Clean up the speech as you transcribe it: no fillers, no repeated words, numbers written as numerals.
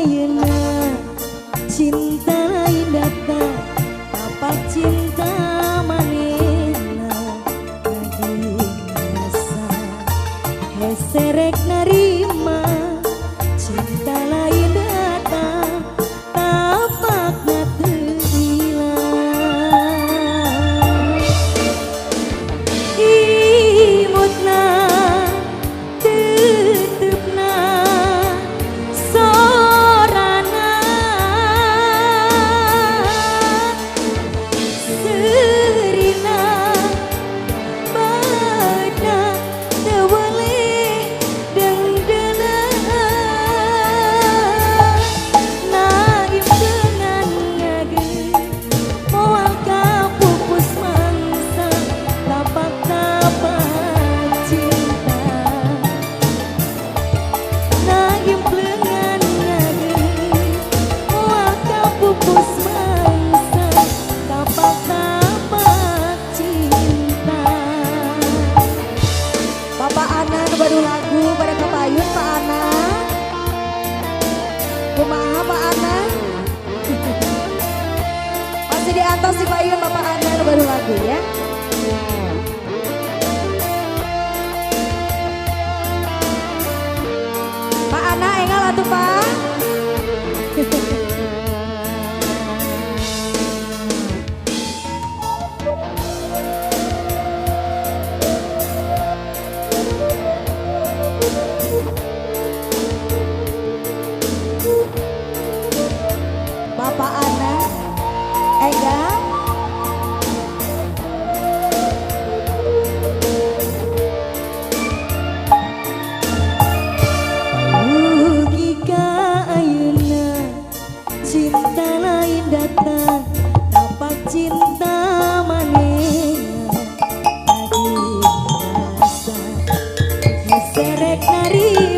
ayeuna cinta lain datang tapak cinta manehna lagi rasa heserek narima cinta lain datang tapak teu hilang imutna teutepna sorana serina bada teu boleh dengdena naim dengan ngage moal kapupus mangsa tapak-tapak cinta naim lengan ngage moal kapupus mangsa tapak-tapak cinta. Bapak Ana nu baru lagu pada kapayun Pak Ana. Kumaha Pak Ana? Masih di atas si payun Bapak Ana nu baru lagu ya. Pak Ana engal atuh Pak. Bapak Ana engal mugi ka ayeuna cinta lain datang tapak cinta manehna lagi rasa heserek narima